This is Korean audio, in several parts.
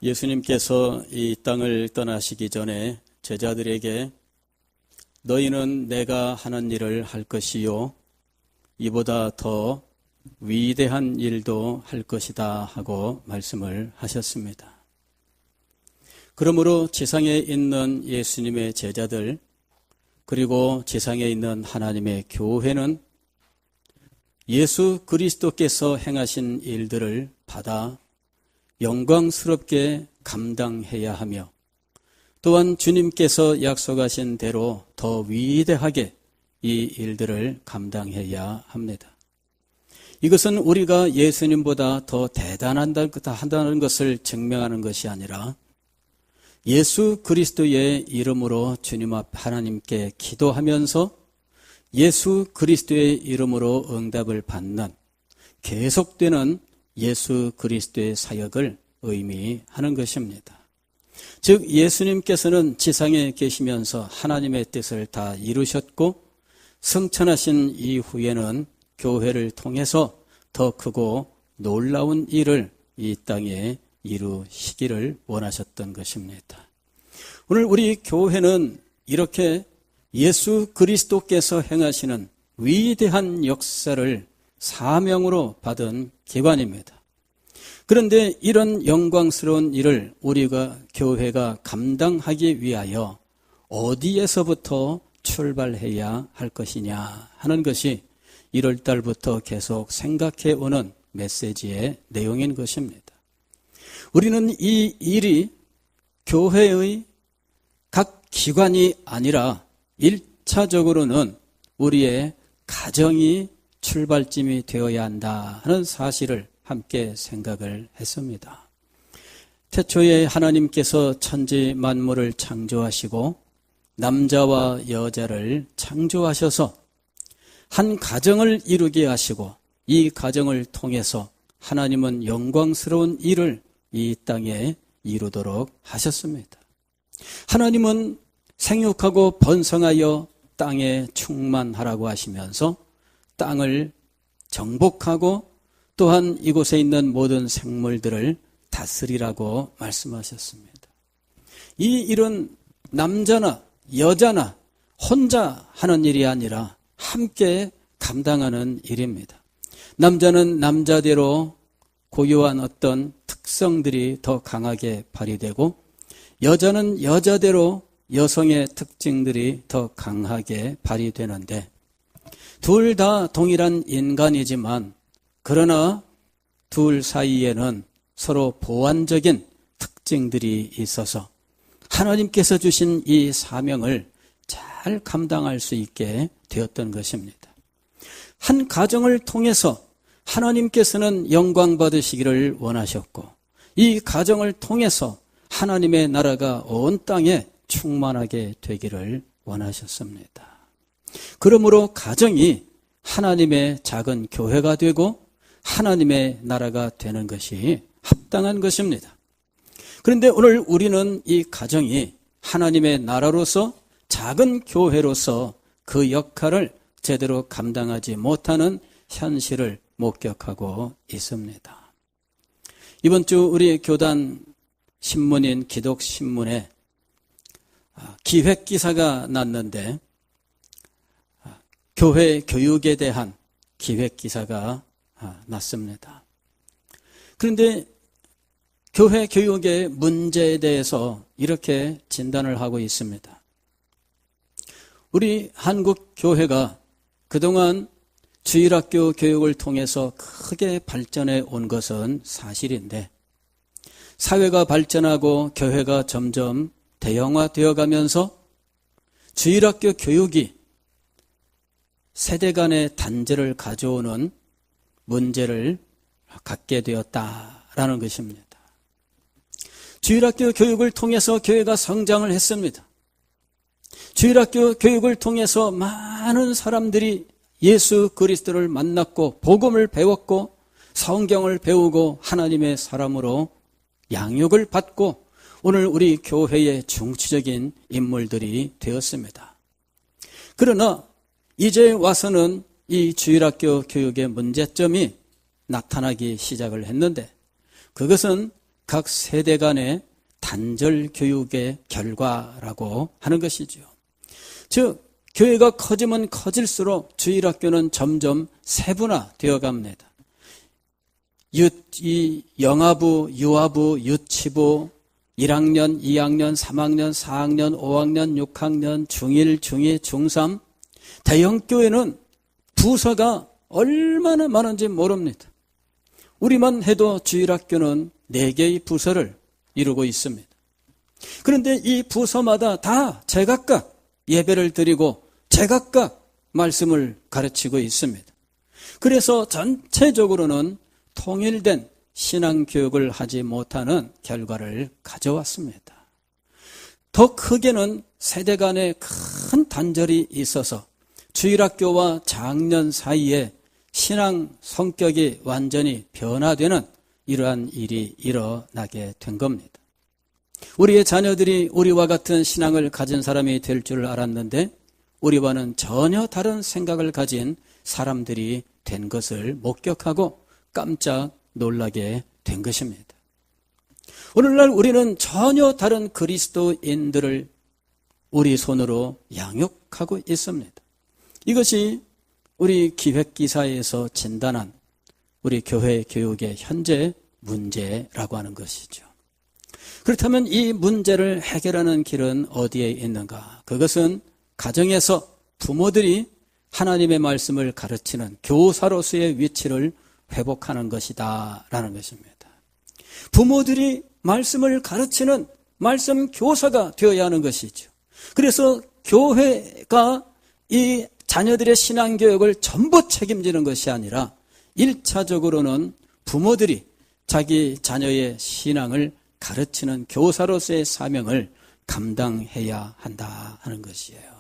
예수님께서 이 땅을 떠나시기 전에 제자들에게 너희는 내가 하는 일을 할 것이요 이보다 더 위대한 일도 할 것이다 하고 말씀을 하셨습니다. 그러므로 지상에 있는 예수님의 제자들 그리고 지상에 있는 하나님의 교회는 예수 그리스도께서 행하신 일들을 받아 영광스럽게 감당해야 하며 또한 주님께서 약속하신 대로 더 위대하게 이 일들을 감당해야 합니다. 이것은 우리가 예수님보다 더 대단하다는 것을 증명하는 것이 아니라 예수 그리스도의 이름으로 주님 앞 하나님께 기도하면서 예수 그리스도의 이름으로 응답을 받는 계속되는 예수 그리스도의 사역을 의미하는 것입니다. 즉 예수님께서는 지상에 계시면서 하나님의 뜻을 다 이루셨고 승천하신 이후에는 교회를 통해서 더 크고 놀라운 일을 이 땅에 이루시기를 원하셨던 것입니다. 오늘 우리 교회는 이렇게 예수 그리스도께서 행하시는 위대한 역사를 사명으로 받은 기관입니다. 그런데 이런 영광스러운 일을 우리가 교회가 감당하기 위하여 어디에서부터 출발해야 할 것이냐 하는 것이 1월 달부터 계속 생각해 오는 메시지의 내용인 것입니다. 우리는 이 일이 교회의 각 기관이 아니라 1차적으로는 우리의 가정이 출발점이 되어야 한다 하는 사실을 함께 생각을 했습니다. 태초에 하나님께서 천지 만물을 창조하시고 남자와 여자를 창조하셔서 한 가정을 이루게 하시고 이 가정을 통해서 하나님은 영광스러운 일을 이 땅에 이루도록 하셨습니다. 하나님은 생육하고 번성하여 땅에 충만하라고 하시면서 땅을 정복하고 또한 이곳에 있는 모든 생물들을 다스리라고 말씀하셨습니다. 이 일은 남자나 여자나 혼자 하는 일이 아니라 함께 감당하는 일입니다. 남자는 남자대로 고유한 어떤 특성들이 더 강하게 발휘되고 여자는 여자대로 여성의 특징들이 더 강하게 발휘되는데 둘 다 동일한 인간이지만 그러나 둘 사이에는 서로 보완적인 특징들이 있어서 하나님께서 주신 이 사명을 잘 감당할 수 있게 되었던 것입니다. 한 가정을 통해서 하나님께서는 영광 받으시기를 원하셨고 이 가정을 통해서 하나님의 나라가 온 땅에 충만하게 되기를 원하셨습니다. 그러므로 가정이 하나님의 작은 교회가 되고 하나님의 나라가 되는 것이 합당한 것입니다. 그런데 오늘 우리는 이 가정이 하나님의 나라로서 작은 교회로서 그 역할을 제대로 감당하지 못하는 현실을 목격하고 있습니다. 이번 주 우리 교단 신문인 기독신문에 기획기사가 났는데 교회 교육에 대한 기획기사가 났습니다. 그런데 교회 교육의 문제에 대해서 이렇게 진단을 하고 있습니다. 우리 한국 교회가 그동안 주일학교 교육을 통해서 크게 발전해 온 것은 사실인데 사회가 발전하고 교회가 점점 대형화되어 가면서 주일학교 교육이 세대 간의 단절을 가져오는 문제를 갖게 되었다라는 것입니다. 주일학교 교육을 통해서 교회가 성장을 했습니다. 주일학교 교육을 통해서 많은 사람들이 예수 그리스도를 만났고 복음을 배웠고 성경을 배우고 하나님의 사람으로 양육을 받고 오늘 우리 교회의 중추적인 인물들이 되었습니다. 그러나 이제 와서는 이 주일학교 교육의 문제점이 나타나기 시작을 했는데 그것은 각 세대 간의 단절 교육의 결과라고 하는 것이죠. 즉 교회가 커지면 커질수록 주일학교는 점점 세분화되어 갑니다. 이 영아부, 유아부, 유치부, 1학년, 2학년, 3학년, 4학년, 5학년, 6학년, 중1, 중2, 중3 대형교회는 부서가 얼마나 많은지 모릅니다. 우리만 해도 주일학교는 4개의 부서를 이루고 있습니다. 그런데 이 부서마다 다 제각각 예배를 드리고 제각각 말씀을 가르치고 있습니다. 그래서 전체적으로는 통일된 신앙교육을 하지 못하는 결과를 가져왔습니다. 더 크게는 세대 간의 큰 단절이 있어서 주일학교와 장년 사이에 신앙 성격이 완전히 변화되는 이러한 일이 일어나게 된 겁니다. 우리의 자녀들이 우리와 같은 신앙을 가진 사람이 될 줄 알았는데 우리와는 전혀 다른 생각을 가진 사람들이 된 것을 목격하고 깜짝 놀라게 된 것입니다. 오늘날 우리는 전혀 다른 그리스도인들을 우리 손으로 양육하고 있습니다. 이것이 우리 기획기사에서 진단한 우리 교회 교육의 현재 문제라고 하는 것이죠. 그렇다면 이 문제를 해결하는 길은 어디에 있는가? 그것은 가정에서 부모들이 하나님의 말씀을 가르치는 교사로서의 위치를 회복하는 것이다 라는 것입니다. 부모들이 말씀을 가르치는 말씀 교사가 되어야 하는 것이죠. 그래서 교회가 이 자녀들의 신앙교육을 전부 책임지는 것이 아니라 1차적으로는 부모들이 자기 자녀의 신앙을 가르치는 교사로서의 사명을 감당해야 한다 하는 것이에요.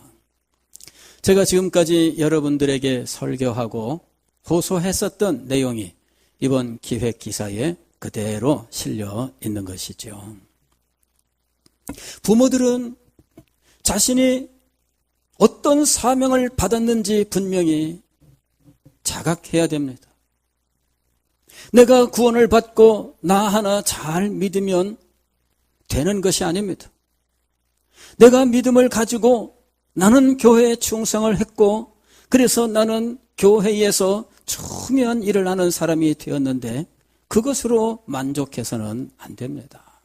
제가 지금까지 여러분들에게 설교하고 호소했었던 내용이 이번 기획기사에 그대로 실려 있는 것이죠. 부모들은 자신이 어떤 사명을 받았는지 분명히 자각해야 됩니다. 내가 구원을 받고 나 하나 잘 믿으면 되는 것이 아닙니다. 내가 믿음을 가지고 나는 교회에 충성을 했고 그래서 나는 교회에서 중요한 일을 하는 사람이 되었는데 그것으로 만족해서는 안 됩니다.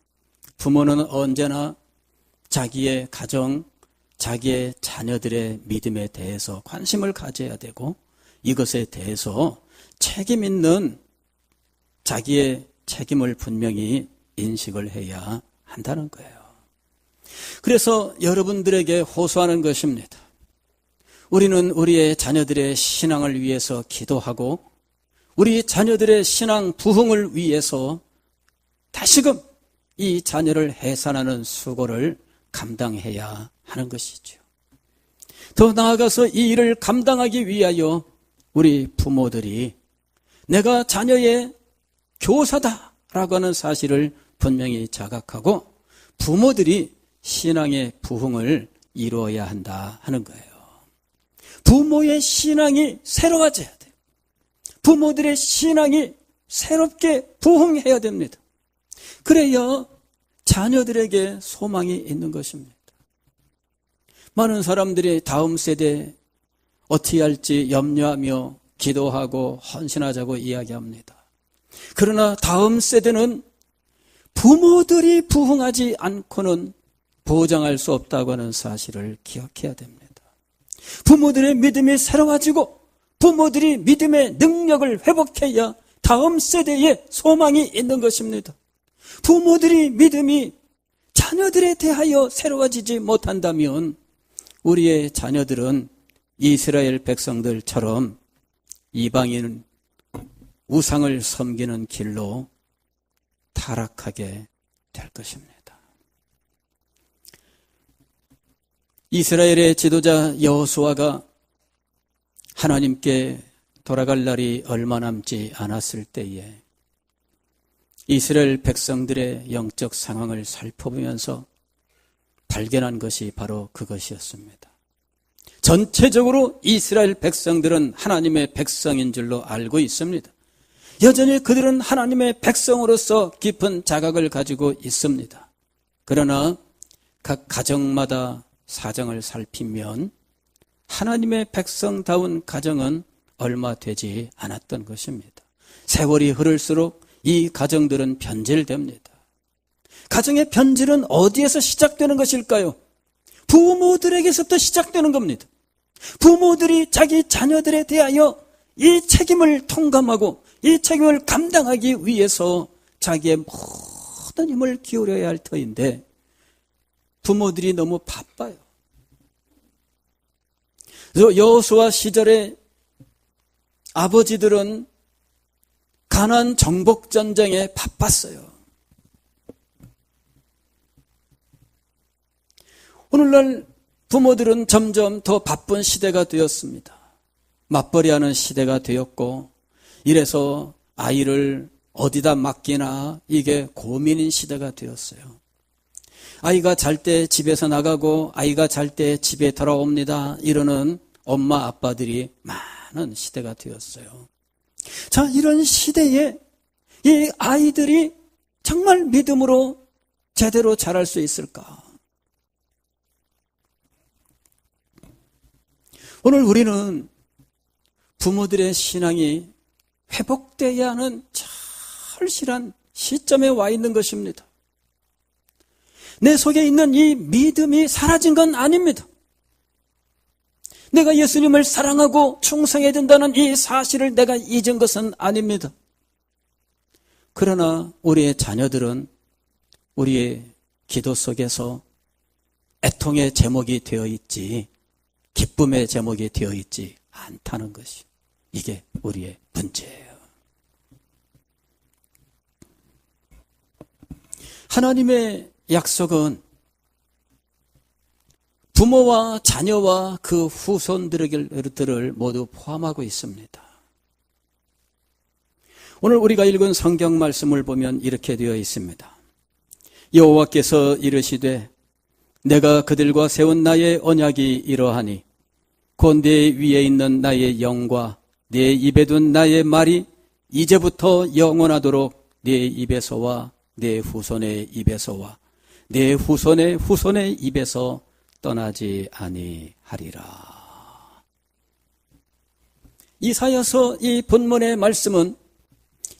부모는 언제나 자기의 가정, 자기의 자녀들의 믿음에 대해서 관심을 가져야 되고 이것에 대해서 책임 있는 자기의 책임을 분명히 인식을 해야 한다는 거예요. 그래서 여러분들에게 호소하는 것입니다. 우리는 우리의 자녀들의 신앙을 위해서 기도하고 우리 자녀들의 신앙 부흥을 위해서 다시금 이 자녀를 해산하는 수고를 감당해야 하는 것이죠. 더 나아가서 이 일을 감당하기 위하여 우리 부모들이 내가 자녀의 교사다라고 하는 사실을 분명히 자각하고 부모들이 신앙의 부흥을 이루어야 한다 하는 거예요. 부모의 신앙이 새로워져야 돼요. 부모들의 신앙이 새롭게 부흥해야 됩니다. 그래야 자녀들에게 소망이 있는 것입니다. 많은 사람들이 다음 세대 어떻게 할지 염려하며 기도하고 헌신하자고 이야기합니다. 그러나 다음 세대는 부모들이 부흥하지 않고는 보장할 수 없다고 하는 사실을 기억해야 됩니다. 부모들의 믿음이 새로워지고 부모들이 믿음의 능력을 회복해야 다음 세대에 소망이 있는 것입니다. 부모들이 믿음이 자녀들에 대하여 새로워지지 못한다면 우리의 자녀들은 이스라엘 백성들처럼 이방인 우상을 섬기는 길로 타락하게 될 것입니다. 이스라엘의 지도자 여호수아가 하나님께 돌아갈 날이 얼마 남지 않았을 때에 이스라엘 백성들의 영적 상황을 살펴보면서 발견한 것이 바로 그것이었습니다. 전체적으로 이스라엘 백성들은 하나님의 백성인 줄로 알고 있습니다. 여전히 그들은 하나님의 백성으로서 깊은 자각을 가지고 있습니다. 그러나 각 가정마다 사정을 살피면 하나님의 백성다운 가정은 얼마 되지 않았던 것입니다. 세월이 흐를수록 이 가정들은 변질됩니다. 가정의 변질은 어디에서 시작되는 것일까요? 부모들에게서부터 시작되는 겁니다. 부모들이 자기 자녀들에 대하여 이 책임을 통감하고 이 책임을 감당하기 위해서 자기의 모든 힘을 기울여야 할 터인데 부모들이 너무 바빠요. 그래서 여호수아 시절에 아버지들은 가나안 정복 전쟁에 바빴어요. 오늘날 부모들은 점점 더 바쁜 시대가 되었습니다. 맞벌이하는 시대가 되었고 이래서 아이를 어디다 맡기나 이게 고민인 시대가 되었어요. 아이가 잘 때 집에서 나가고 아이가 잘 때 집에 돌아옵니다. 이러는 엄마 아빠들이 많은 시대가 되었어요. 자, 이런 시대에 이 아이들이 정말 믿음으로 제대로 자랄 수 있을까? 오늘 우리는 부모들의 신앙이 회복되어야 하는 절실한 시점에 와 있는 것입니다. 내 속에 있는 이 믿음이 사라진 건 아닙니다. 내가 예수님을 사랑하고 충성해야 된다는 이 사실을 내가 잊은 것은 아닙니다. 그러나 우리의 자녀들은 우리의 기도 속에서 애통의 제목이 되어 있지 기쁨의 제목이 되어 있지 않다는 것이 이게 우리의 문제예요. 하나님의 약속은 부모와 자녀와 그 후손들을 모두 포함하고 있습니다. 오늘 우리가 읽은 성경 말씀을 보면 이렇게 되어 있습니다. 여호와께서 이르시되 내가 그들과 세운 나의 언약이 이러하니 곧 내 위에 있는 나의 영과 내 입에 둔 나의 말이 이제부터 영원하도록 내 입에서와 내 후손의 입에서와 내 후손의 후손의 입에서 떠나지 아니하리라. 이사야서 이 본문의 말씀은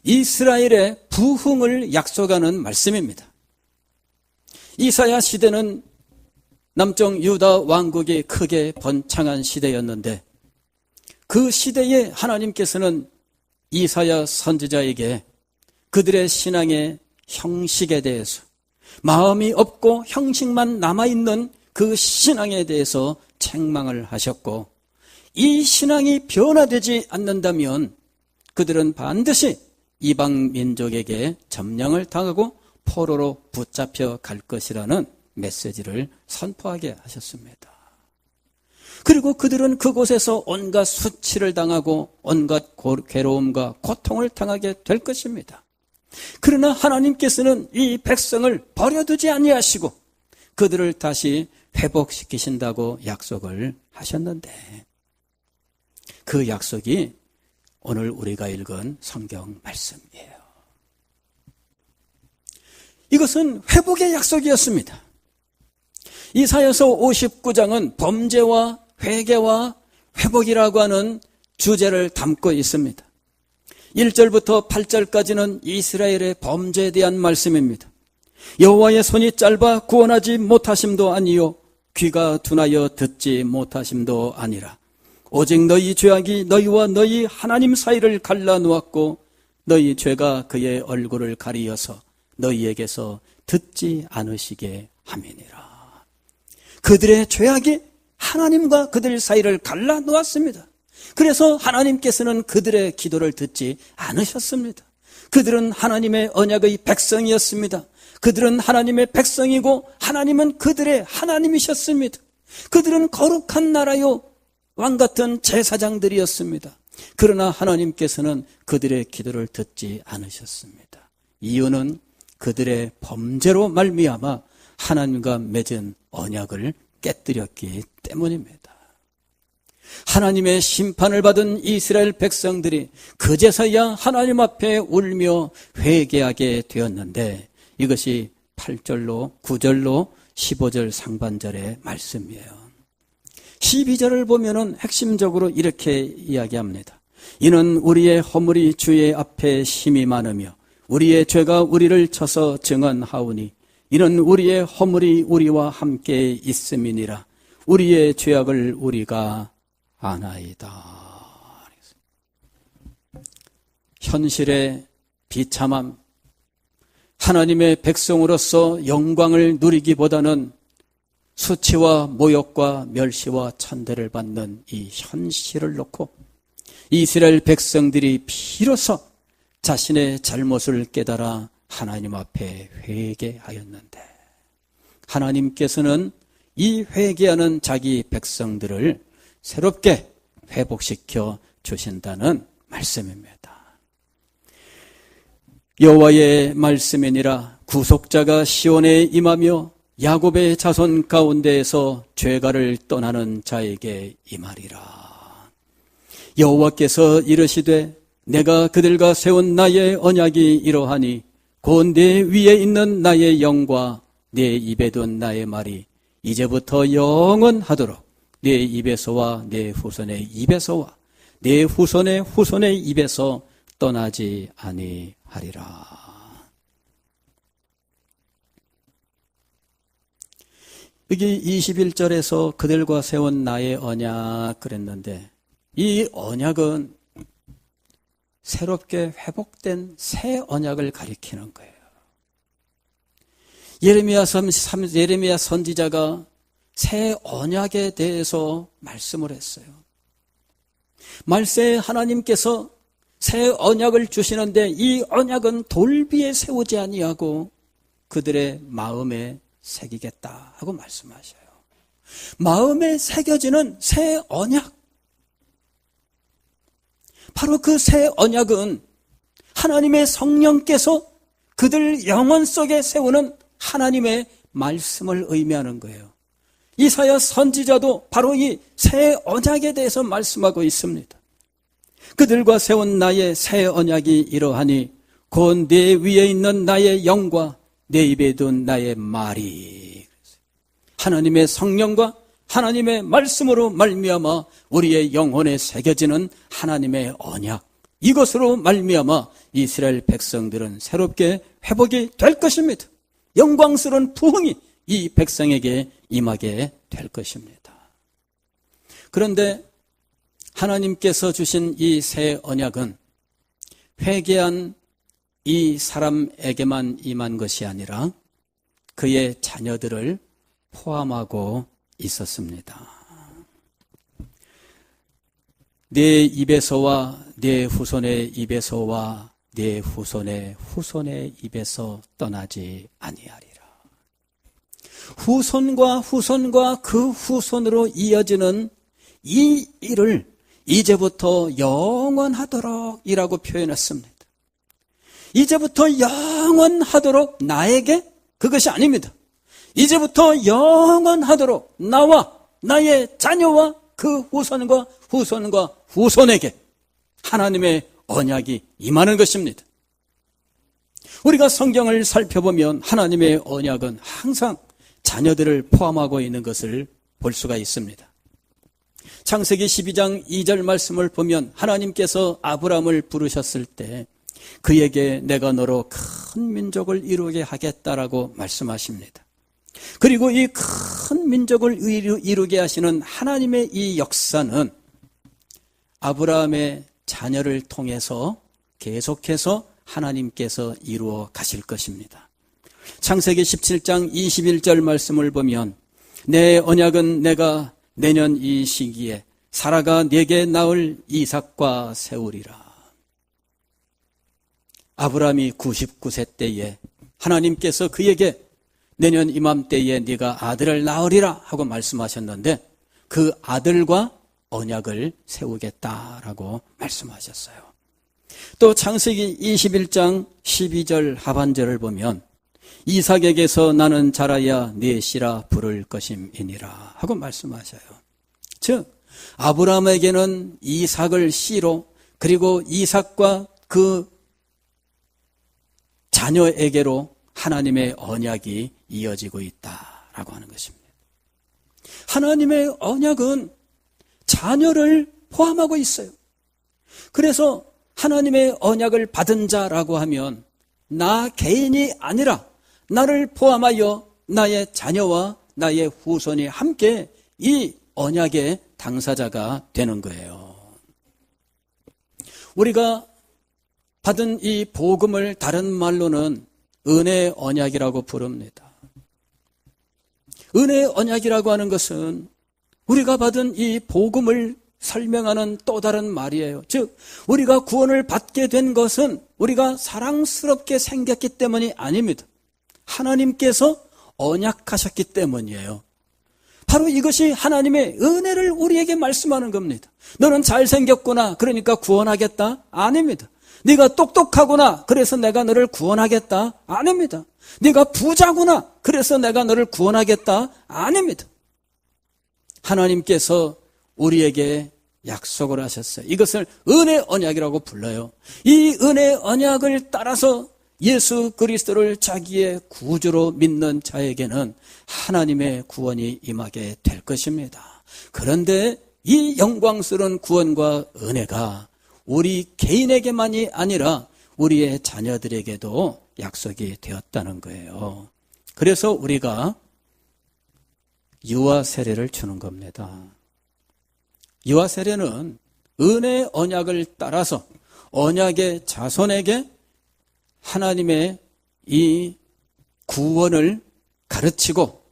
이스라엘의 부흥을 약속하는 말씀입니다. 이사야 시대는 남쪽 유다 왕국이 크게 번창한 시대였는데 그 시대에 하나님께서는 이사야 선지자에게 그들의 신앙의 형식에 대해서 마음이 없고 형식만 남아있는 그 신앙에 대해서 책망을 하셨고 이 신앙이 변화되지 않는다면 그들은 반드시 이방 민족에게 점령을 당하고 포로로 붙잡혀 갈 것이라는 메시지를 선포하게 하셨습니다. 그리고 그들은 그곳에서 온갖 수치를 당하고 온갖 괴로움과 고통을 당하게 될 것입니다. 그러나 하나님께서는 이 백성을 버려두지 아니하시고 그들을 다시 회복시키신다고 약속을 하셨는데 그 약속이 오늘 우리가 읽은 성경 말씀이에요. 이것은 회복의 약속이었습니다. 이사야서 59장은 범죄와 회개와 회복이라고 하는 주제를 담고 있습니다. 1절부터 8절까지는 이스라엘의 범죄에 대한 말씀입니다. 여호와의 손이 짧아 구원하지 못하심도 아니요 귀가 둔하여 듣지 못하심도 아니라 오직 너희 죄악이 너희와 너희 하나님 사이를 갈라놓았고 너희 죄가 그의 얼굴을 가리어서 너희에게서 듣지 않으시게 함이니라. 그들의 죄악이 하나님과 그들 사이를 갈라놓았습니다. 그래서 하나님께서는 그들의 기도를 듣지 않으셨습니다. 그들은 하나님의 언약의 백성이었습니다. 그들은 하나님의 백성이고 하나님은 그들의 하나님이셨습니다. 그들은 거룩한 나라요 왕같은 제사장들이었습니다. 그러나 하나님께서는 그들의 기도를 듣지 않으셨습니다. 이유는 그들의 범죄로 말미암아 하나님과 맺은 언약을 깨뜨렸기 때문입니다. 하나님의 심판을 받은 이스라엘 백성들이 그제서야 하나님 앞에 울며 회개하게 되었는데, 이것이 8절로 9절로 15절 상반절의 말씀이에요. 12절을 보면은 핵심적으로 이렇게 이야기합니다. 이는 우리의 허물이 주의 앞에 심히 많으며 우리의 죄가 우리를 쳐서 증언하오니 이는 우리의 허물이 우리와 함께 있음이니라. 우리의 죄악을 우리가 아나이다. 현실의 비참함, 하나님의 백성으로서 영광을 누리기보다는 수치와 모욕과 멸시와 천대를 받는 이 현실을 놓고 이스라엘 백성들이 비로소 자신의 잘못을 깨달아 하나님 앞에 회개하였는데, 하나님께서는 이 회개하는 자기 백성들을 새롭게 회복시켜 주신다는 말씀입니다. 여호와의 말씀이니라. 구속자가 시온에 임하며 야곱의 자손 가운데에서 죄가를 떠나는 자에게 임하리라. 여호와께서 이르시되 내가 그들과 세운 나의 언약이 이러하니 곧 내 위에 있는 나의 영과 내 입에 둔 나의 말이 이제부터 영원하도록 내 입에서와 내 후손의 입에서와 내 후손의 후손의 입에서 떠나지 아니하리라. 여기 21절에서 그들과 세운 나의 언약 그랬는데, 이 언약은 새롭게 회복된 새 언약을 가리키는 거예요. 예레미야 선지자가 새 언약에 대해서 말씀을 했어요. 말세에 하나님께서 새 언약을 주시는데 이 언약은 돌비에 세우지 아니하고 그들의 마음에 새기겠다 하고 말씀하셔요. 마음에 새겨지는 새 언약, 바로 그 새 언약은 하나님의 성령께서 그들 영혼 속에 세우는 하나님의 말씀을 의미하는 거예요. 이사야 선지자도 바로 이 새 언약에 대해서 말씀하고 있습니다. 그들과 세운 나의 새 언약이 이러하니 곧 내 위에 있는 나의 영과 내 입에 둔 나의 말이, 하나님의 성령과 하나님의 말씀으로 말미암아 우리의 영혼에 새겨지는 하나님의 언약, 이것으로 말미암아 이스라엘 백성들은 새롭게 회복이 될 것입니다. 영광스러운 부흥이 이 백성에게 임하게 될 것입니다. 그런데 하나님께서 주신 이 새 언약은 회개한 이 사람에게만 임한 것이 아니라 그의 자녀들을 포함하고 있었습니다. 내 입에서와 내 후손의 입에서와 내 후손의 후손의 입에서 떠나지 아니하리라. 후손과 후손과 그 후손으로 이어지는 이 일을 이제부터 영원하도록 이라고 표현했습니다. 이제부터 영원하도록 나에게 그것이 아닙니다. 이제부터 영원하도록 나와 나의 자녀와 그 후손과 후손과 후손에게 하나님의 언약이 임하는 것입니다. 우리가 성경을 살펴보면 하나님의 언약은 항상 자녀들을 포함하고 있는 것을 볼 수가 있습니다. 창세기 12장 2절 말씀을 보면 하나님께서 아브라함을 부르셨을 때 그에게 내가 너로 큰 민족을 이루게 하겠다라고 말씀하십니다. 그리고 이 큰 민족을 이루게 하시는 하나님의 이 역사는 아브라함의 자녀를 통해서 계속해서 하나님께서 이루어 가실 것입니다. 창세기 17장 21절 말씀을 보면 내 언약은 내가 내년 이 시기에 사라가 네게 낳을 이삭과 세우리라. 아브라함이 99세 때에 하나님께서 그에게 내년 이맘때에 네가 아들을 낳으리라 하고 말씀하셨는데 그 아들과 언약을 세우겠다라고 말씀하셨어요. 또 창세기 21장 12절 하반절을 보면 이삭에게서 나는 자라야 네 씨라 부를 것임이니라 하고 말씀하셔요. 즉 아브라함에게는 이삭을 씨로, 그리고 이삭과 그 자녀에게로 하나님의 언약이 이어지고 있다라고 하는 것입니다. 하나님의 언약은 자녀를 포함하고 있어요. 그래서 하나님의 언약을 받은 자라고 하면 나 개인이 아니라 나를 포함하여 나의 자녀와 나의 후손이 함께 이 언약의 당사자가 되는 거예요. 우리가 받은 이 복음을 다른 말로는 은혜의 언약이라고 부릅니다. 은혜의 언약이라고 하는 것은 우리가 받은 이 복음을 설명하는 또 다른 말이에요. 즉, 우리가 구원을 받게 된 것은 우리가 사랑스럽게 생겼기 때문이 아닙니다. 하나님께서 언약하셨기 때문이에요. 바로 이것이 하나님의 은혜를 우리에게 말씀하는 겁니다. 너는 잘생겼구나, 그러니까 구원하겠다? 아닙니다. 네가 똑똑하구나, 그래서 내가 너를 구원하겠다? 아닙니다. 네가 부자구나, 그래서 내가 너를 구원하겠다? 아닙니다. 하나님께서 우리에게 약속을 하셨어요. 이것을 은혜 언약이라고 불러요. 이 은혜 언약을 따라서 예수 그리스도를 자기의 구주로 믿는 자에게는 하나님의 구원이 임하게 될 것입니다. 그런데 이 영광스러운 구원과 은혜가 우리 개인에게만이 아니라 우리의 자녀들에게도 약속이 되었다는 거예요. 그래서 우리가 유아 세례를 주는 겁니다. 유아 세례는 은혜의 언약을 따라서 언약의 자손에게 하나님의 이 구원을 가르치고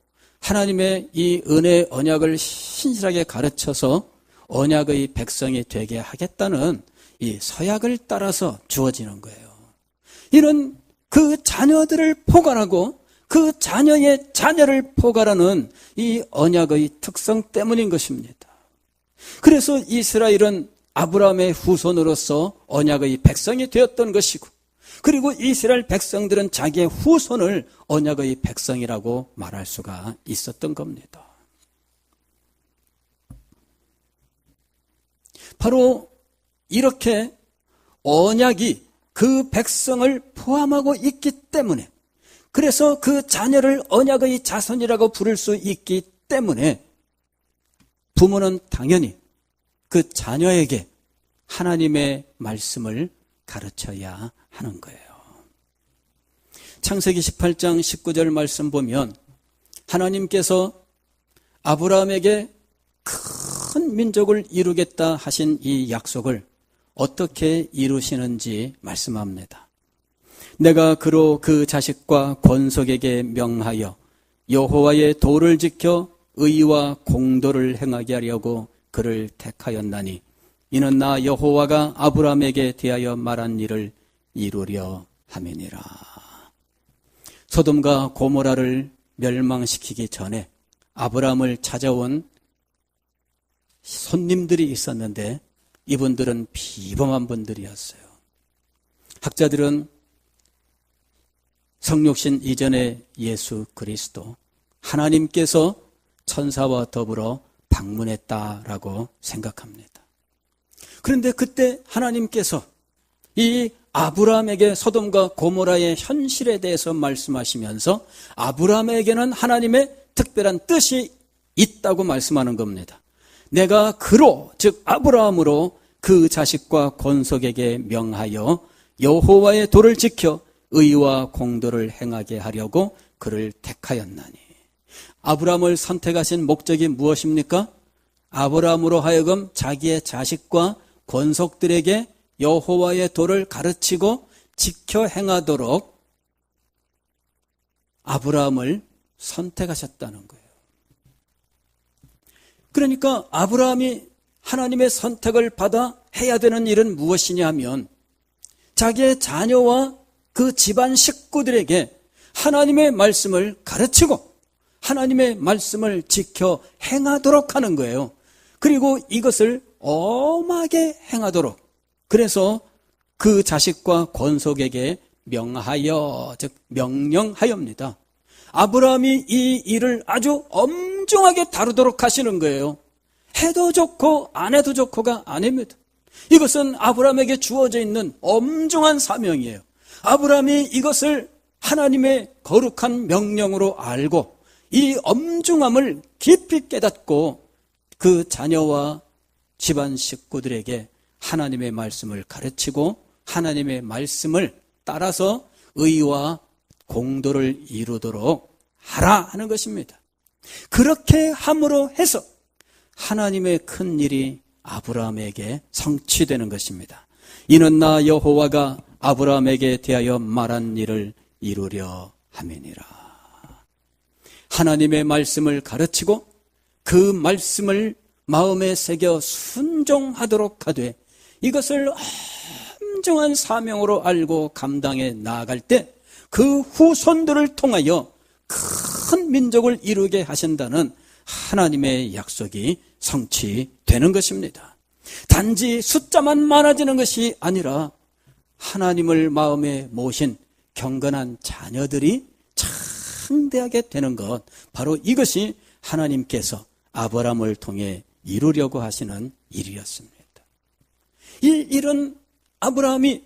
하나님의 이 은혜의 언약을 신실하게 가르쳐서 언약의 백성이 되게 하겠다는 이 서약을 따라서 주어지는 거예요. 이는 그 자녀들을 포괄하고 그 자녀의 자녀를 포괄하는 이 언약의 특성 때문인 것입니다. 그래서 이스라엘은 아브라함의 후손으로서 언약의 백성이 되었던 것이고, 그리고 이스라엘 백성들은 자기의 후손을 언약의 백성이라고 말할 수가 있었던 겁니다. 바로 이렇게 언약이 그 백성을 포함하고 있기 때문에, 그래서 그 자녀를 언약의 자손이라고 부를 수 있기 때문에 부모는 당연히 그 자녀에게 하나님의 말씀을 가르쳐야 하는 거예요. 창세기 18장 19절 말씀 보면 하나님께서 아브라함에게 큰 민족을 이루겠다 하신 이 약속을 어떻게 이루시는지 말씀합니다. 내가 그로 그 자식과 권속에게 명하여 여호와의 도를 지켜 의와 공도를 행하게 하려고 그를 택하였나니 이는 나 여호와가 아브라함에게 대하여 말한 일을 이루려 함이니라. 소돔과 고모라를 멸망시키기 전에 아브라함을 찾아온 손님들이 있었는데 이분들은 비범한 분들이었어요. 학자들은 성육신 이전의 예수 그리스도, 하나님께서 천사와 더불어 방문했다라고 생각합니다. 그런데 그때 하나님께서 이 아브라함에게 소돔과 고모라의 현실에 대해서 말씀하시면서 아브라함에게는 하나님의 특별한 뜻이 있다고 말씀하는 겁니다. 내가 그로, 즉 아브라함으로 그 자식과 권속에게 명하여 여호와의 도를 지켜 의와 공도를 행하게 하려고 그를 택하였나니. 아브라함을 선택하신 목적이 무엇입니까? 아브라함으로 하여금 자기의 자식과 권속들에게 여호와의 도를 가르치고 지켜 행하도록 아브라함을 선택하셨다는 거예요. 그러니까 아브라함이 하나님의 선택을 받아 해야 되는 일은 무엇이냐 하면 자기의 자녀와 그 집안 식구들에게 하나님의 말씀을 가르치고 하나님의 말씀을 지켜 행하도록 하는 거예요. 그리고 이것을 엄하게 행하도록, 그래서 그 자식과 권속에게 명하여, 즉 명령하여입니다. 아브라함이 이 일을 아주 엄중하게 다루도록 하시는 거예요. 해도 좋고 안 해도 좋고가 아닙니다. 이것은 아브라함에게 주어져 있는 엄중한 사명이에요. 아브라함이 이것을 하나님의 거룩한 명령으로 알고 이 엄중함을 깊이 깨닫고 그 자녀와 집안 식구들에게 하나님의 말씀을 가르치고 하나님의 말씀을 따라서 의와 공도를 이루도록 하라 하는 것입니다. 그렇게 함으로 해서 하나님의 큰 일이 아브라함에게 성취되는 것입니다. 이는 나 여호와가 아브라함에게 대하여 말한 일을 이루려 함이니라. 하나님의 말씀을 가르치고 그 말씀을 마음에 새겨 순종하도록 하되 이것을 엄중한 사명으로 알고 감당해 나아갈 때 그 후손들을 통하여 큰 민족을 이루게 하신다는 하나님의 약속이 성취되는 것입니다. 단지 숫자만 많아지는 것이 아니라 하나님을 마음에 모신 경건한 자녀들이 창대하게 되는 것, 바로 이것이 하나님께서 아브라함을 통해 이루려고 하시는 일이었습니다. 이 일은 아브라함이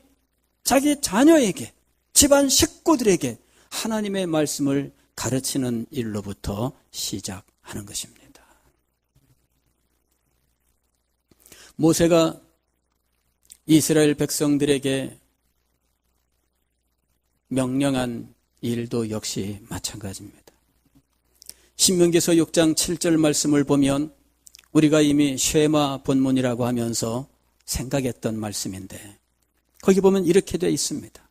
자기 자녀에게, 집안 식구들에게 하나님의 말씀을 가르치는 일로부터 시작하는 것입니다. 모세가 이스라엘 백성들에게 명령한 일도 역시 마찬가지입니다. 신명기서 6장 7절 말씀을 보면 우리가 이미 쉐마 본문이라고 하면서 생각했던 말씀인데 거기 보면 이렇게 되어 있습니다.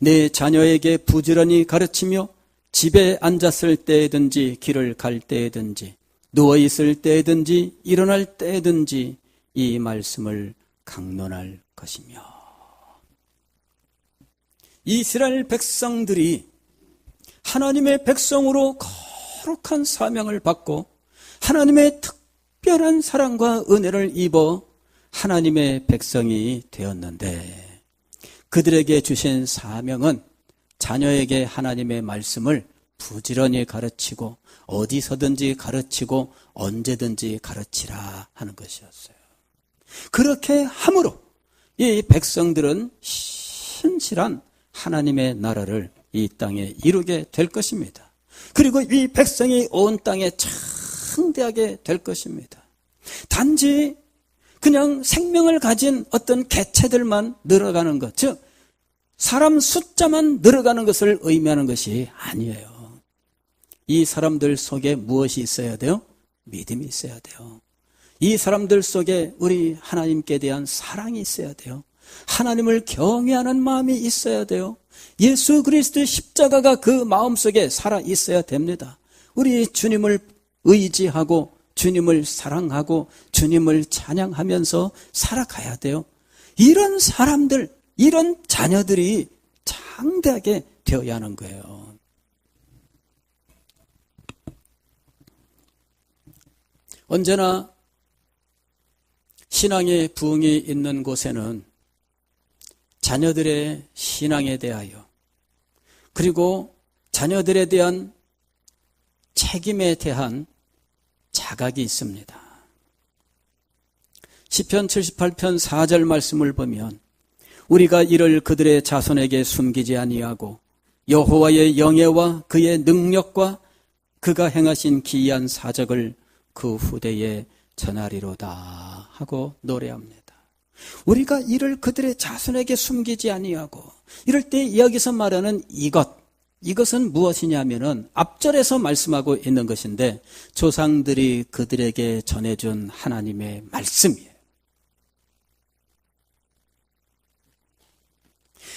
내 자녀에게 부지런히 가르치며 집에 앉았을 때든지 길을 갈 때든지 누워있을 때든지 일어날 때든지 이 말씀을 강론할 것이며. 이스라엘 백성들이 하나님의 백성으로 거룩한 사명을 받고 하나님의 특별한 사랑과 은혜를 입어 하나님의 백성이 되었는데 그들에게 주신 사명은 자녀에게 하나님의 말씀을 부지런히 가르치고 어디서든지 가르치고 언제든지 가르치라 하는 것이었어요. 그렇게 함으로 이 백성들은 신실한 하나님의 나라를 이 땅에 이루게 될 것입니다. 그리고 이 백성이 온 땅에 창대하게 될 것입니다. 단지 그냥 생명을 가진 어떤 개체들만 늘어가는 것, 즉 사람 숫자만 늘어가는 것을 의미하는 것이 아니에요. 이 사람들 속에 무엇이 있어야 돼요? 믿음이 있어야 돼요. 이 사람들 속에 우리 하나님께 대한 사랑이 있어야 돼요. 하나님을 경외하는 마음이 있어야 돼요. 예수 그리스도의 십자가가 그 마음속에 살아 있어야 됩니다. 우리 주님을 의지하고 주님을 사랑하고 주님을 찬양하면서 살아가야 돼요. 이런 사람들, 이런 자녀들이 창대하게 되어야 하는 거예요. 언제나 신앙의 부흥이 있는 곳에는 자녀들의 신앙에 대하여 그리고 자녀들에 대한 책임에 대한 자각이 있습니다. 시편 78편 4절 말씀을 보면 우리가 이를 그들의 자손에게 숨기지 아니하고 여호와의 영예와 그의 능력과 그가 행하신 기이한 사적을 그 후대에 전하리로다 하고 노래합니다. 우리가 이를 그들의 자손에게 숨기지 아니하고, 이럴 때 여기서 말하는 이것은 무엇이냐면은 앞절에서 말씀하고 있는 것인데 조상들이 그들에게 전해준 하나님의 말씀이에요.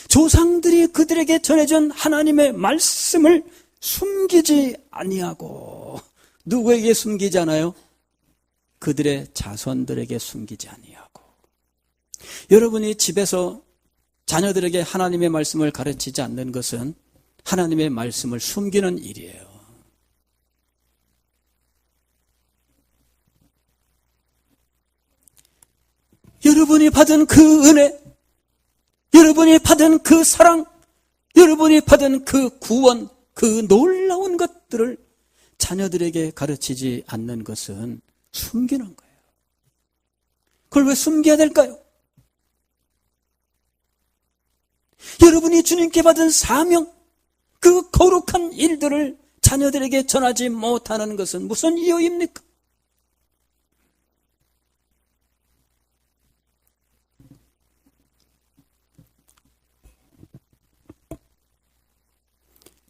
조상들이 그들에게 전해준 하나님의 말씀을 숨기지 아니하고, 누구에게 숨기지 않아요? 그들의 자손들에게 숨기지 아니하고. 여러분이 집에서 자녀들에게 하나님의 말씀을 가르치지 않는 것은 하나님의 말씀을 숨기는 일이에요. 여러분이 받은 그 은혜, 여러분이 받은 그 사랑, 여러분이 받은 그 구원, 그 놀라운 것들을 자녀들에게 가르치지 않는 것은 숨기는 거예요. 그걸 왜 숨겨야 될까요? 여러분이 주님께 받은 사명, 그 거룩한 일들을 자녀들에게 전하지 못하는 것은 무슨 이유입니까?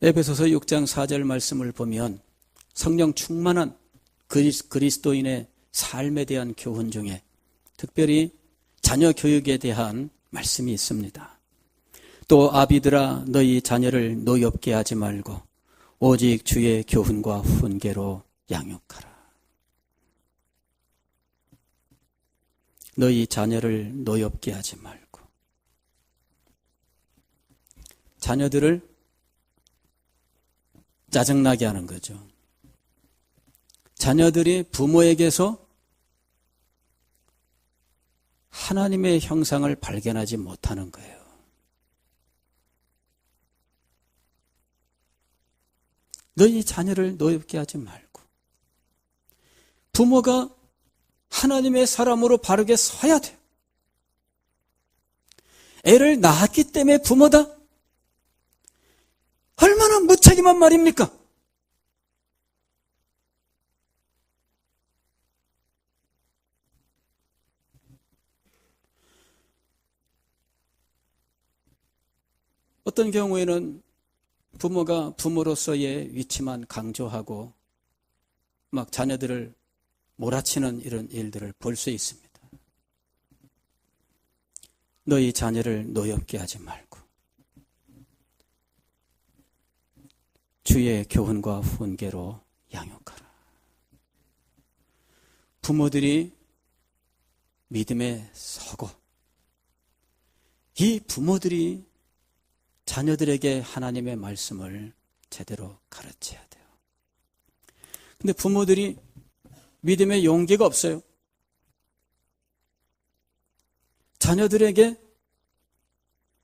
에베소서 6장 4절 말씀을 보면 성령 충만한 그리스도인의 삶에 대한 교훈 중에 특별히 자녀 교육에 대한 말씀이 있습니다. 또 아비들아 너희 자녀를 노엽게 하지 말고 오직 주의 교훈과 훈계로 양육하라. 너희 자녀를 노엽게 하지 말고. 자녀들을 짜증나게 하는 거죠. 자녀들이 부모에게서 하나님의 형상을 발견하지 못하는 거예요. 너희 자녀를 노엽게 하지 말고. 부모가 하나님의 사람으로 바르게 서야 돼요. 애를 낳았기 때문에 부모다? 얼마나 무책임한 말입니까? 어떤 경우에는 부모가 부모로서의 위치만 강조하고 막 자녀들을 몰아치는 이런 일들을 볼 수 있습니다. 너희 자녀를 노엽게 하지 말고 주의 교훈과 훈계로 양육하라. 부모들이 믿음에 서고 이 부모들이 자녀들에게 하나님의 말씀을 제대로 가르쳐야 돼요. 근데 부모들이 믿음의 용기가 없어요. 자녀들에게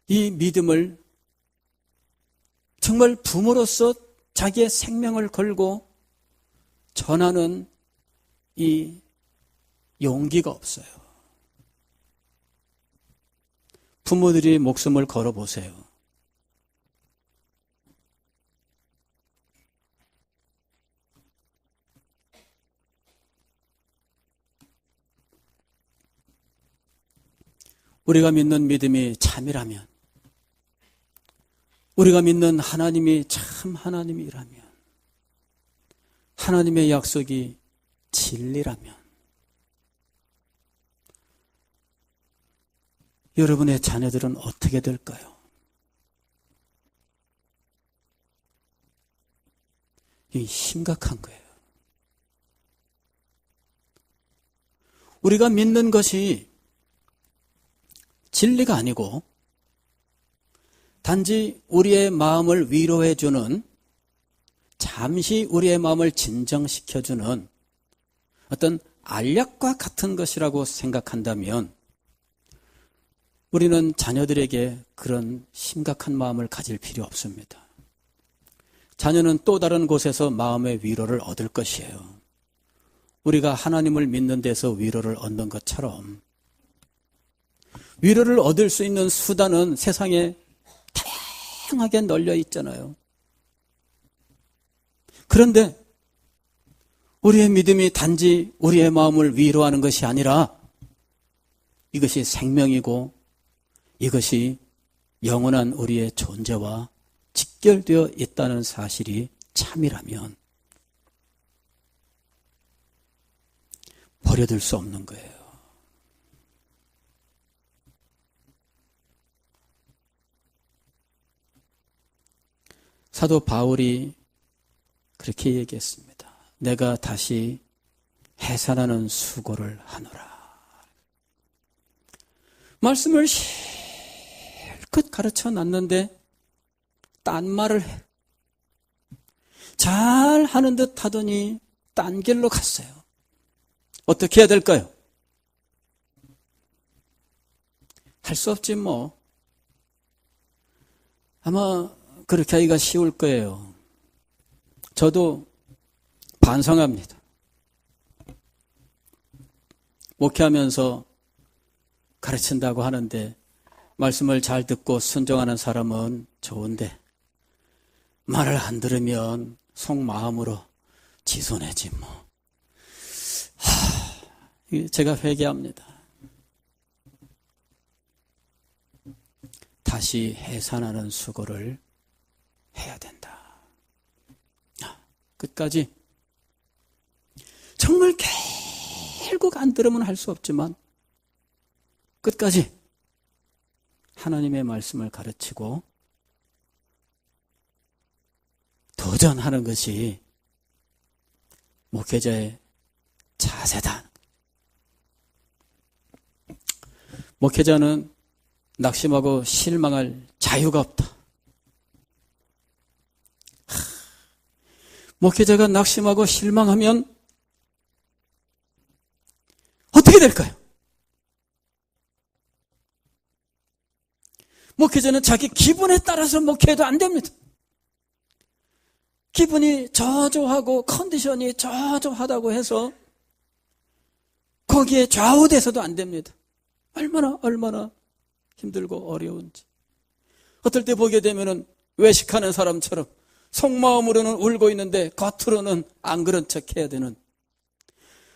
이 믿음을 정말 부모로서 자기의 생명을 걸고 전하는 이 용기가 없어요. 부모들이 목숨을 걸어보세요. 우리가 믿는 믿음이 참이라면, 우리가 믿는 하나님이 참 하나님이라면, 하나님의 약속이 진리라면, 여러분의 자녀들은 어떻게 될까요? 이게 심각한 거예요. 우리가 믿는 것이 진리가 아니고 단지 우리의 마음을 위로해주는, 잠시 우리의 마음을 진정시켜주는 어떤 알약과 같은 것이라고 생각한다면 우리는 자녀들에게 그런 심각한 마음을 가질 필요 없습니다. 자녀는 또 다른 곳에서 마음의 위로를 얻을 것이에요. 우리가 하나님을 믿는 데서 위로를 얻는 것처럼 위로를 얻을 수 있는 수단은 세상에 다양하게 널려 있잖아요. 그런데 우리의 믿음이 단지 우리의 마음을 위로하는 것이 아니라 이것이 생명이고 이것이 영원한 우리의 존재와 직결되어 있다는 사실이 참이라면 버려둘 수 없는 거예요. 사도 바울이 그렇게 얘기했습니다. 내가 다시 해산하는 수고를 하노라. 말씀을 실컷 가르쳐 놨는데 딴 말을 해. 잘 하는 듯 하더니 딴 길로 갔어요. 어떻게 해야 될까요? 할 수 없지 뭐. 아마 그렇게 하기가 쉬울 거예요. 저도 반성합니다. 목회하면서 가르친다고 하는데 말씀을 잘 듣고 순종하는 사람은 좋은데 말을 안 들으면 속마음으로 지손해지 뭐. 제가 회개합니다. 다시 해산하는 수고를 해야 된다. 끝까지 정말 결국 안 들으면 할 수 없지만 끝까지 하나님의 말씀을 가르치고 도전하는 것이 목회자의 자세다. 목회자는 낙심하고 실망할 자유가 없다. 목회자가 낙심하고 실망하면 어떻게 될까요? 목회자는 자기 기분에 따라서 목회해도 안 됩니다. 기분이 저조하고 컨디션이 저조하다고 해서 거기에 좌우돼서도 안 됩니다. 얼마나 힘들고 어려운지. 어떨 때 보게 되면은 외식하는 사람처럼 속마음으로는 울고 있는데 겉으로는 안 그런 척 해야 되는.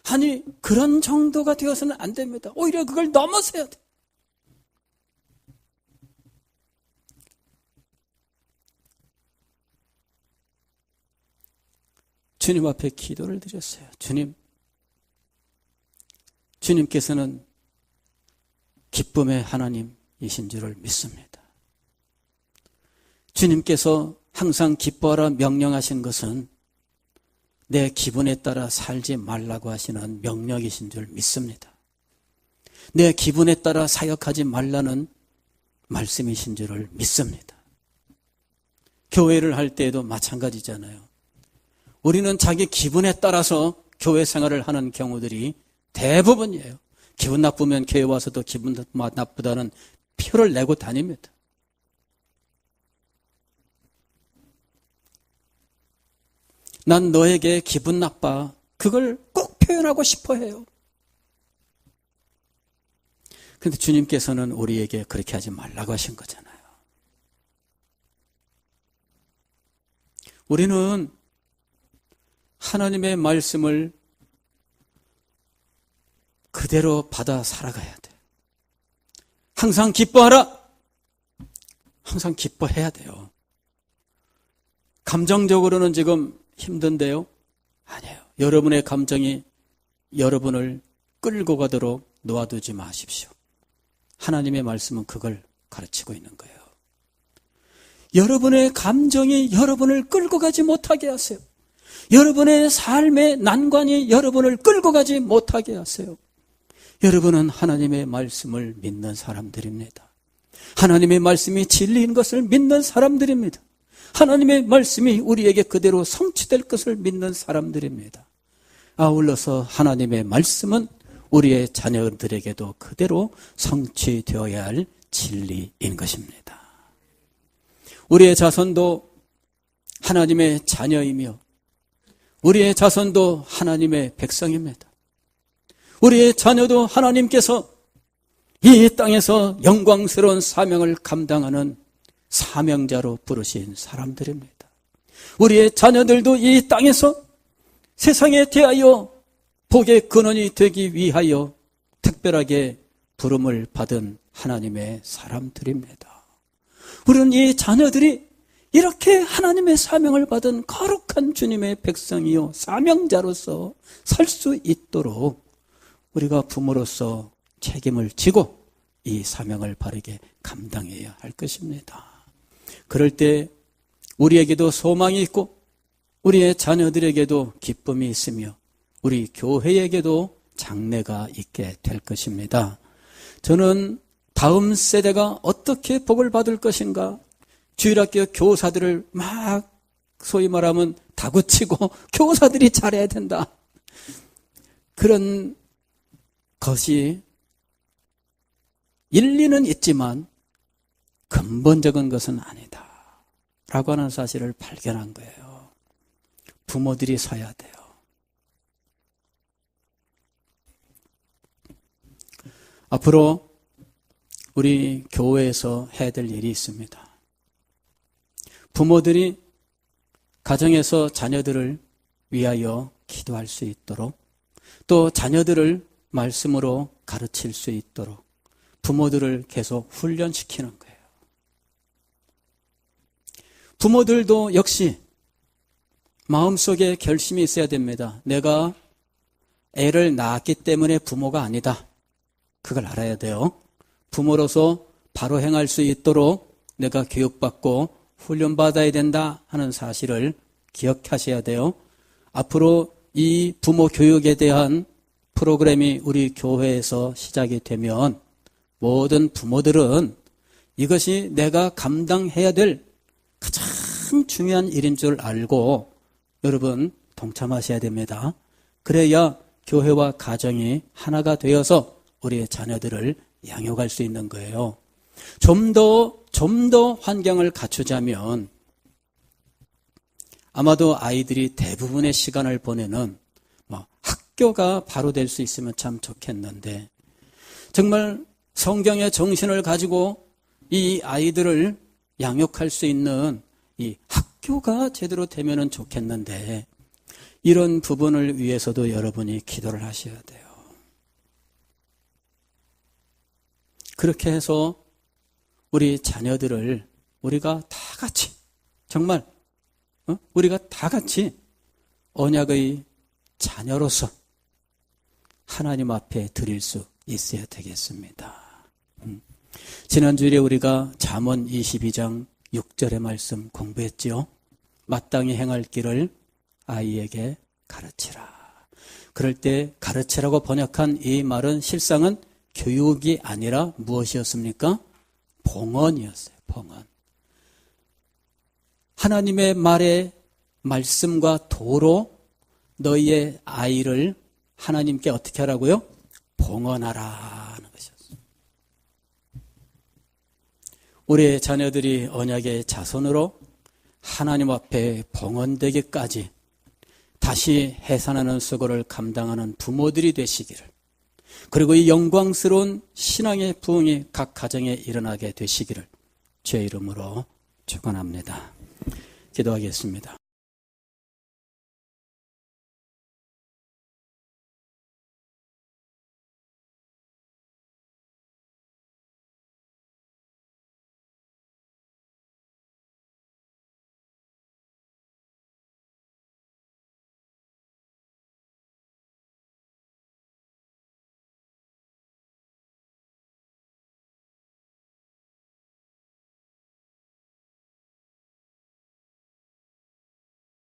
아니, 그런 정도가 되어서는 안 됩니다. 오히려 그걸 넘어서야 돼. 주님 앞에 기도를 드렸어요. 주님께서는 기쁨의 하나님이신 줄을 믿습니다. 주님께서 항상 기뻐하라 명령하신 것은 내 기분에 따라 살지 말라고 하시는 명령이신 줄 믿습니다. 내 기분에 따라 사역하지 말라는 말씀이신 줄을 믿습니다. 교회를 할 때에도 마찬가지잖아요. 우리는 자기 기분에 따라서 교회 생활을 하는 경우들이 대부분이에요. 기분 나쁘면 교회 와서도 기분 나쁘다는 표를 내고 다닙니다. 난 너에게 기분 나빠. 그걸 꼭 표현하고 싶어 해요. 그런데 주님께서는 우리에게 그렇게 하지 말라고 하신 거잖아요. 우리는 하나님의 말씀을 그대로 받아 살아가야 돼. 항상 기뻐하라. 항상 기뻐해야 돼요. 감정적으로는 지금 힘든데요? 아니에요. 여러분의 감정이 여러분을 끌고 가도록 놓아두지 마십시오. 하나님의 말씀은 그걸 가르치고 있는 거예요. 여러분의 감정이 여러분을 끌고 가지 못하게 하세요. 여러분의 삶의 난관이 여러분을 끌고 가지 못하게 하세요. 여러분은 하나님의 말씀을 믿는 사람들입니다. 하나님의 말씀이 진리인 것을 믿는 사람들입니다. 하나님의 말씀이 우리에게 그대로 성취될 것을 믿는 사람들입니다. 아울러서 하나님의 말씀은 우리의 자녀들에게도 그대로 성취되어야 할 진리인 것입니다. 우리의 자손도 하나님의 자녀이며 우리의 자손도 하나님의 백성입니다. 우리의 자녀도 하나님께서 이 땅에서 영광스러운 사명을 감당하는 사명자로 부르신 사람들입니다. 우리의 자녀들도 이 땅에서 세상에 대하여 복의 근원이 되기 위하여 특별하게 부름을 받은 하나님의 사람들입니다. 우리는 이 자녀들이 이렇게 하나님의 사명을 받은 거룩한 주님의 백성이요 사명자로서 살 수 있도록 우리가 부모로서 책임을 지고 이 사명을 바르게 감당해야 할 것입니다. 그럴 때 우리에게도 소망이 있고 우리의 자녀들에게도 기쁨이 있으며 우리 교회에게도 장래가 있게 될 것입니다. 저는 다음 세대가 어떻게 복을 받을 것인가, 주일학교 교사들을 막 소위 말하면 다구치고 교사들이 잘해야 된다. 그런 것이 일리는 있지만 근본적인 것은 아니다 라고 하는 사실을 발견한 거예요. 부모들이 서야 돼요. 앞으로 우리 교회에서 해야 될 일이 있습니다. 부모들이 가정에서 자녀들을 위하여 기도할 수 있도록, 또 자녀들을 말씀으로 가르칠 수 있도록 부모들을 계속 훈련시키는 거예요. 부모들도 역시 마음속에 결심이 있어야 됩니다. 내가 애를 낳았기 때문에 부모가 아니다. 그걸 알아야 돼요. 부모로서 바로 행할 수 있도록 내가 교육받고 훈련받아야 된다 하는 사실을 기억하셔야 돼요. 앞으로 이 부모 교육에 대한 프로그램이 우리 교회에서 시작이 되면 모든 부모들은 이것이 내가 감당해야 될 가장 중요한 일인 줄 알고 여러분 동참하셔야 됩니다. 그래야 교회와 가정이 하나가 되어서 우리의 자녀들을 양육할 수 있는 거예요. 좀 더 환경을 갖추자면 아마도 아이들이 대부분의 시간을 보내는 학교가 바로 될 수 있으면 참 좋겠는데, 정말 성경의 정신을 가지고 이 아이들을 양육할 수 있는 이 학교가 제대로 되면 좋겠는데, 이런 부분을 위해서도 여러분이 기도를 하셔야 돼요. 그렇게 해서 우리 자녀들을 우리가 다 같이, 정말 우리가 다 같이 언약의 자녀로서 하나님 앞에 드릴 수 있어야 되겠습니다. 지난주에 우리가 잠언 22장 6절의 말씀 공부했지요. 마땅히 행할 길을 아이에게 가르치라. 그럴 때 가르치라고 번역한 이 말은 실상은 교육이 아니라 무엇이었습니까? 봉헌이었어요. 봉헌. 하나님의 말에 말씀과 도로 너희의 아이를 하나님께 어떻게 하라고요? 봉헌하라는 것이었어요. 우리의 자녀들이 언약의 자손으로 하나님 앞에 봉헌되기까지 다시 해산하는 수고를 감당하는 부모들이 되시기를, 그리고 이 영광스러운 신앙의 부흥이 각 가정에 일어나게 되시기를 주의 이름으로 축원합니다. 기도하겠습니다.